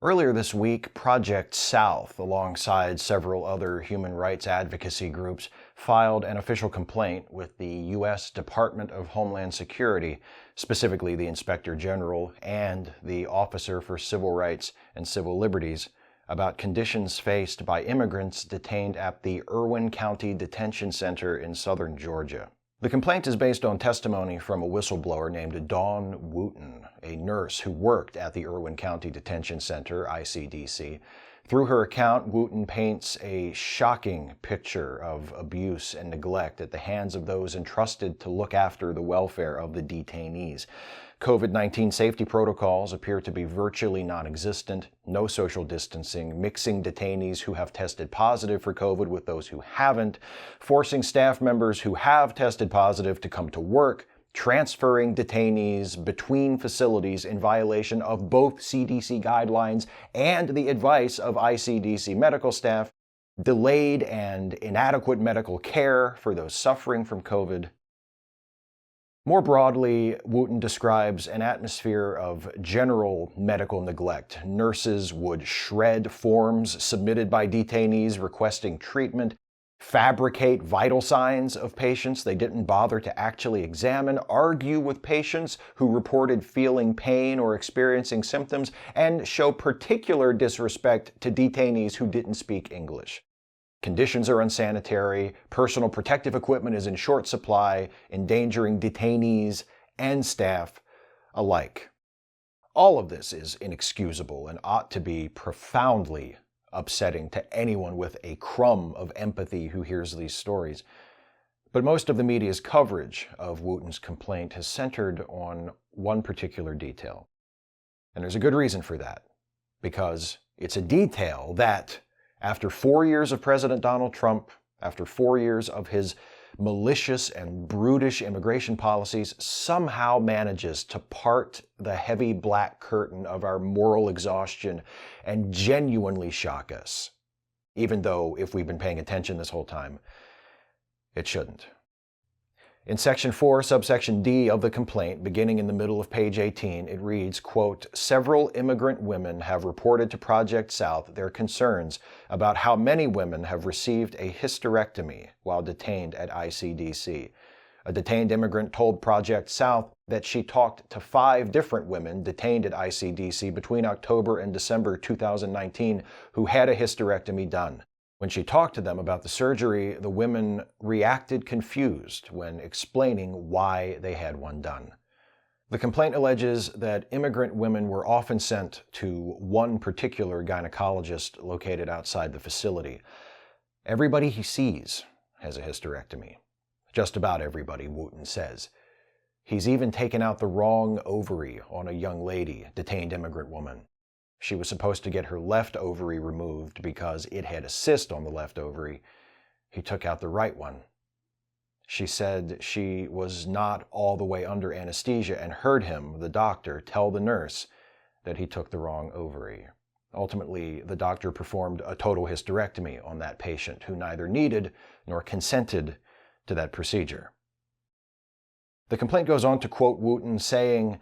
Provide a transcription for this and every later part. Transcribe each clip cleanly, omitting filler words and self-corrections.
Earlier this week, Project South, alongside several other human rights advocacy groups, filed an official complaint with the U.S. Department of Homeland Security, specifically the Inspector General and the Officer for Civil Rights and Civil Liberties, about conditions faced by immigrants detained at the Irwin County Detention Center in southern Georgia. The complaint is based on testimony from a whistleblower named Dawn Wooten, a nurse who worked at the Irwin County Detention Center, ICDC. Through her account, Wooten paints a shocking picture of abuse and neglect at the hands of those entrusted to look after the welfare of the detainees. COVID-19 safety protocols appear to be virtually non-existent, no social distancing, mixing detainees who have tested positive for COVID with those who haven't, forcing staff members who have tested positive to come to work, transferring detainees between facilities in violation of both CDC guidelines and the advice of ICDC medical staff, delayed and inadequate medical care for those suffering from COVID. More broadly, Wooten describes an atmosphere of general medical neglect. Nurses would shred forms submitted by detainees requesting treatment, fabricate vital signs of patients they didn't bother to actually examine, argue with patients who reported feeling pain or experiencing symptoms, and show particular disrespect to detainees who didn't speak English. Conditions are unsanitary, personal protective equipment is in short supply, endangering detainees and staff alike. All of this is inexcusable and ought to be profoundly upsetting to anyone with a crumb of empathy who hears these stories. But most of the media's coverage of Wooten's complaint has centered on one particular detail. And there's a good reason for that, because it's a detail that, after 4 years of President Donald Trump, after 4 years of his malicious and brutish immigration policies, somehow manages to part the heavy black curtain of our moral exhaustion and genuinely shock us. Even though, if we've been paying attention this whole time, it shouldn't. In Section 4, subsection D of the complaint, beginning in the middle of page 18, it reads, quote, "Several immigrant women have reported to Project South their concerns about how many women have received a hysterectomy while detained at ICDC. A detained immigrant told Project South that she talked to 5 different women detained at ICDC between October and December 2019 who had a hysterectomy done. When she talked to them about the surgery, the women reacted confused when explaining why they had one done." The complaint alleges that immigrant women were often sent to one particular gynecologist located outside the facility. Everybody he sees has a hysterectomy. Just about everybody, Wooten says. He's even taken out the wrong ovary on a young lady, detained immigrant woman. She was supposed to get her left ovary removed because it had a cyst on the left ovary. He took out the right one. She said she was not all the way under anesthesia and heard him, the doctor, tell the nurse that he took the wrong ovary. Ultimately, the doctor performed a total hysterectomy on that patient who neither needed nor consented to that procedure. The complaint goes on to quote Wooten saying,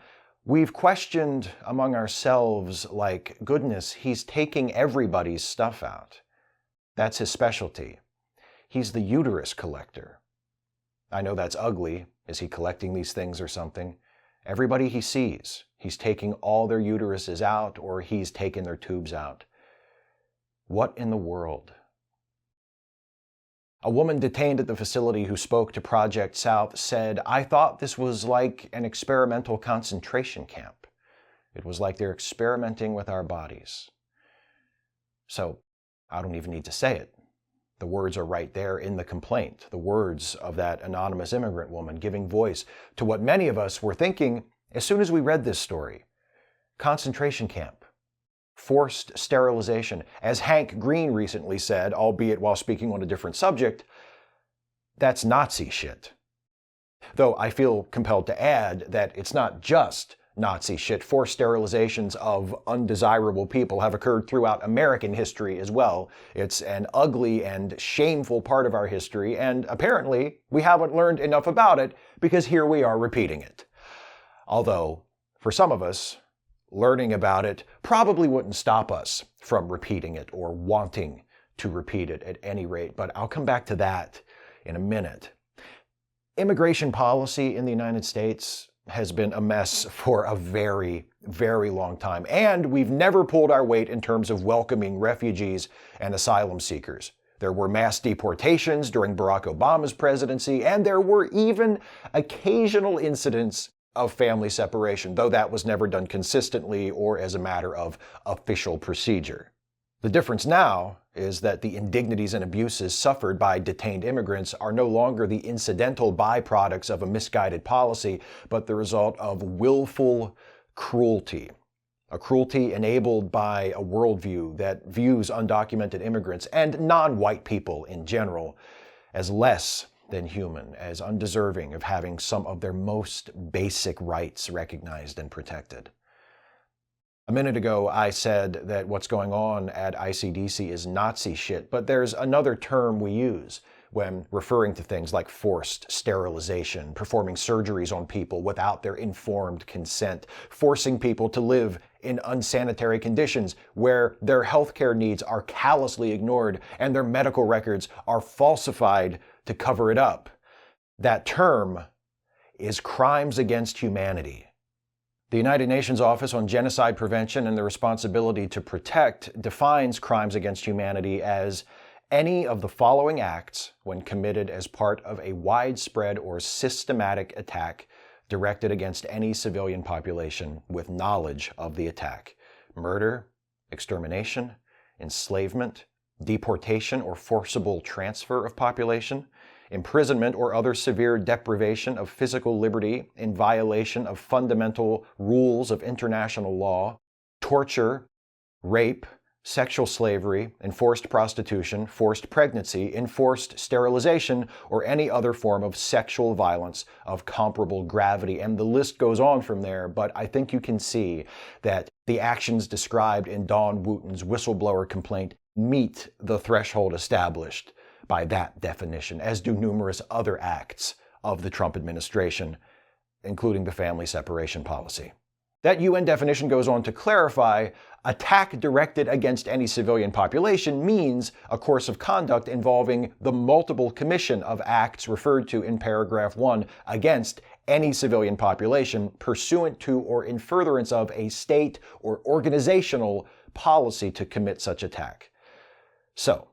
"We've questioned among ourselves, like, goodness, he's taking everybody's stuff out. That's his specialty. He's the uterus collector. I know that's ugly. Is he collecting these things or something? Everybody he sees, he's taking all their uteruses out or he's taking their tubes out. What in the world?" A woman detained at the facility who spoke to Project South said, "I thought this was like an experimental concentration camp. It was like they're experimenting with our bodies." So, I don't even need to say it. The words are right there in the complaint, the words of that anonymous immigrant woman giving voice to what many of us were thinking as soon as we read this story. Concentration camp. Forced sterilization. As Hank Green recently said, albeit while speaking on a different subject, that's Nazi shit. Though I feel compelled to add that it's not just Nazi shit. Forced sterilizations of undesirable people have occurred throughout American history as well. It's an ugly and shameful part of our history, and apparently we haven't learned enough about it because here we are repeating it. Although, for some of us, learning about it probably wouldn't stop us from repeating it or wanting to repeat it at any rate, but I'll come back to that in a minute. Immigration policy in the United States has been a mess for a very, very long time, and we've never pulled our weight in terms of welcoming refugees and asylum seekers. There were mass deportations during Barack Obama's presidency, and there were even occasional incidents of family separation, though that was never done consistently or as a matter of official procedure. The difference now is that the indignities and abuses suffered by detained immigrants are no longer the incidental byproducts of a misguided policy, but the result of willful cruelty. A cruelty enabled by a worldview that views undocumented immigrants and non-white people in general as less than human, as undeserving of having some of their most basic rights recognized and protected. A minute ago, I said that what's going on at ICDC is Nazi shit, but there's another term we use when referring to things like forced sterilization, performing surgeries on people without their informed consent, forcing people to live in unsanitary conditions where their healthcare needs are callously ignored and their medical records are falsified to cover it up. That term is crimes against humanity. The United Nations Office on Genocide Prevention and the Responsibility to Protect defines crimes against humanity as any of the following acts when committed as part of a widespread or systematic attack directed against any civilian population with knowledge of the attack: murder, extermination, enslavement, deportation or forcible transfer of population, imprisonment or other severe deprivation of physical liberty in violation of fundamental rules of international law, torture, rape, sexual slavery, enforced prostitution, forced pregnancy, enforced sterilization, or any other form of sexual violence of comparable gravity. And the list goes on from there, but I think you can see that the actions described in Dawn Wooten's whistleblower complaint meet the threshold established by that definition, as do numerous other acts of the Trump administration, including the family separation policy. That UN definition goes on to clarify, attack directed against any civilian population means a course of conduct involving the multiple commission of acts referred to in paragraph 1 against any civilian population pursuant to or in furtherance of a state or organizational policy to commit such attack. So,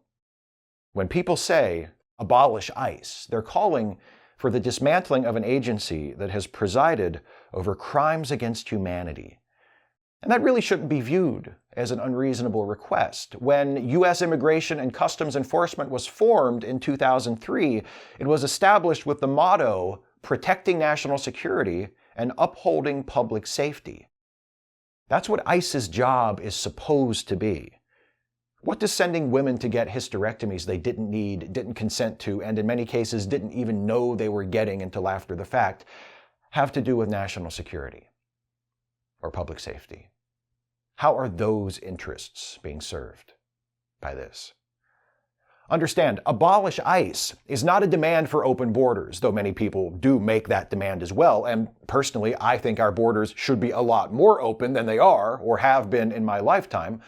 when people say, abolish ICE, they're calling for the dismantling of an agency that has presided over crimes against humanity. And that really shouldn't be viewed as an unreasonable request. When U.S. Immigration and Customs Enforcement was formed in 2003, it was established with the motto, protecting national security and upholding public safety. That's what ICE's job is supposed to be. What does sending women to get hysterectomies they didn't need, didn't consent to, and in many cases didn't even know they were getting until after the fact, have to do with national security or public safety? How are those interests being served by this? Understand, abolish ICE is not a demand for open borders, though many people do make that demand as well, and personally, I think our borders should be a lot more open than they are or have been in my lifetime.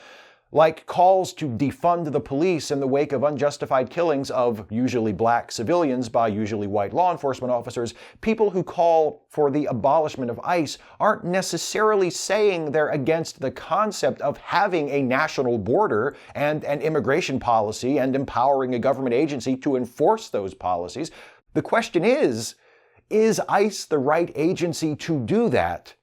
Like calls to defund the police in the wake of unjustified killings of usually black civilians by usually white law enforcement officers, people who call for the abolishment of ICE aren't necessarily saying they're against the concept of having a national border and an immigration policy and empowering a government agency to enforce those policies. The question is ICE the right agency to do that?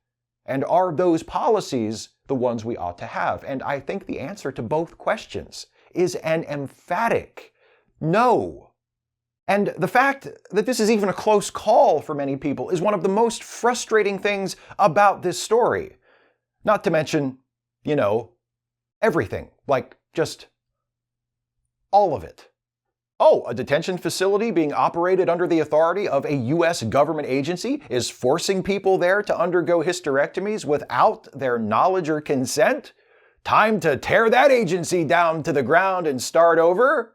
And are those policies the ones we ought to have? And I think the answer to both questions is an emphatic no. And the fact that this is even a close call for many people is one of the most frustrating things about this story. Not to mention, everything. Like, just all of it. Oh, a detention facility being operated under the authority of a U.S. government agency is forcing people there to undergo hysterectomies without their knowledge or consent? Time to tear that agency down to the ground and start over?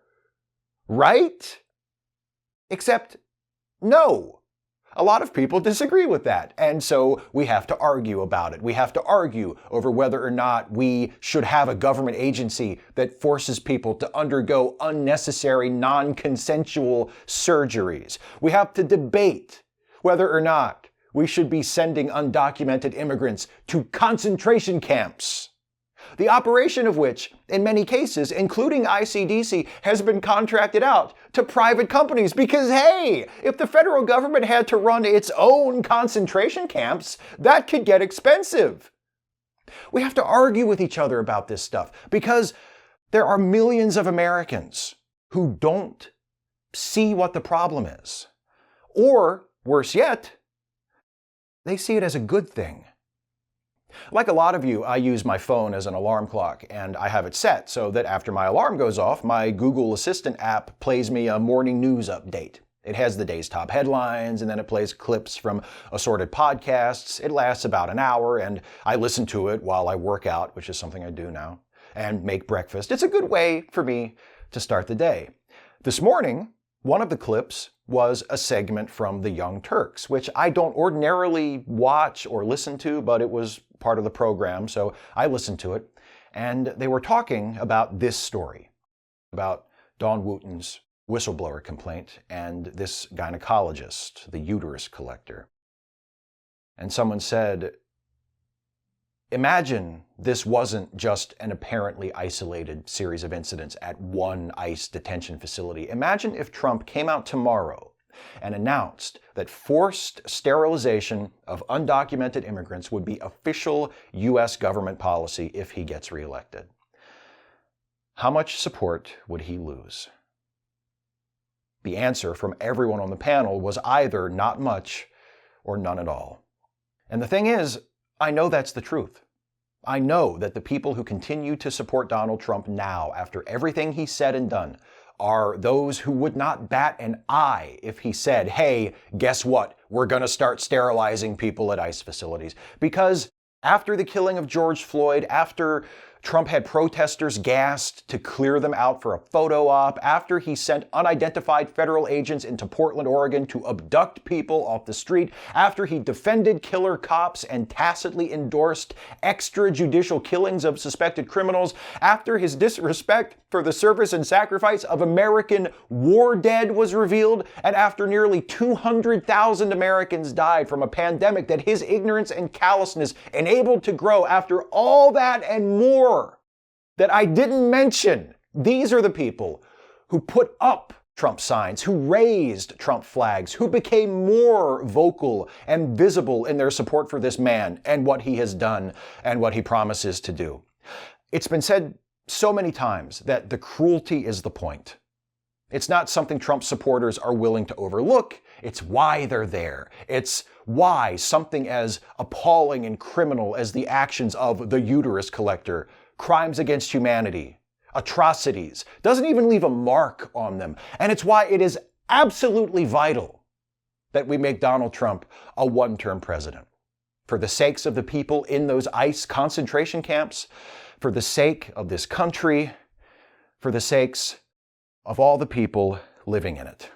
Right? Except, no. A lot of people disagree with that, and so we have to argue about it. We have to argue over whether or not we should have a government agency that forces people to undergo unnecessary, non-consensual surgeries. We have to debate whether or not we should be sending undocumented immigrants to concentration camps, the operation of which, in many cases, including ICDC, has been contracted out to private companies because, hey, if the federal government had to run its own concentration camps, that could get expensive. We have to argue with each other about this stuff because there are millions of Americans who don't see what the problem is. Or, worse yet, they see it as a good thing. Like a lot of you, I use my phone as an alarm clock, and I have it set so that after my alarm goes off, my Google Assistant app plays me a morning news update. It has the day's top headlines, and then it plays clips from assorted podcasts. It lasts about an hour, and I listen to it while I work out, which is something I do now, and make breakfast. It's a good way for me to start the day. This morning, one of the clips was a segment from the Young Turks, which I don't ordinarily watch or listen to, but it was part of the program, so I listened to it. And they were talking about this story, about Dawn Wooten's whistleblower complaint and this gynecologist, the uterus collector. And someone said, imagine this wasn't just an apparently isolated series of incidents at one ICE detention facility. Imagine if Trump came out tomorrow and announced that forced sterilization of undocumented immigrants would be official U.S. government policy if he gets reelected. How much support would he lose? The answer from everyone on the panel was either not much or none at all. And the thing is, I know that's the truth. I know that the people who continue to support Donald Trump now, after everything he's said and done, are those who would not bat an eye if he said, hey, guess what? We're going to start sterilizing people at ICE facilities. Because after the killing of George Floyd, after Trump had protesters gassed to clear them out for a photo op, after he sent unidentified federal agents into Portland, Oregon to abduct people off the street, after he defended killer cops and tacitly endorsed extrajudicial killings of suspected criminals, after his disrespect for the service and sacrifice of American war dead was revealed, and after nearly 200,000 Americans died from a pandemic that his ignorance and callousness enabled to grow, after all that and more that I didn't mention, these are the people who put up Trump signs, who raised Trump flags, who became more vocal and visible in their support for this man and what he has done and what he promises to do. It's been said so many times that the cruelty is the point. It's not something Trump supporters are willing to overlook. It's why they're there. It's why something as appalling and criminal as the actions of the uterus collector, crimes against humanity, atrocities, doesn't even leave a mark on them. And it's why it is absolutely vital that we make Donald Trump a one-term president. For the sakes of the people in those ICE concentration camps, for the sake of this country, for the sakes of all the people living in it.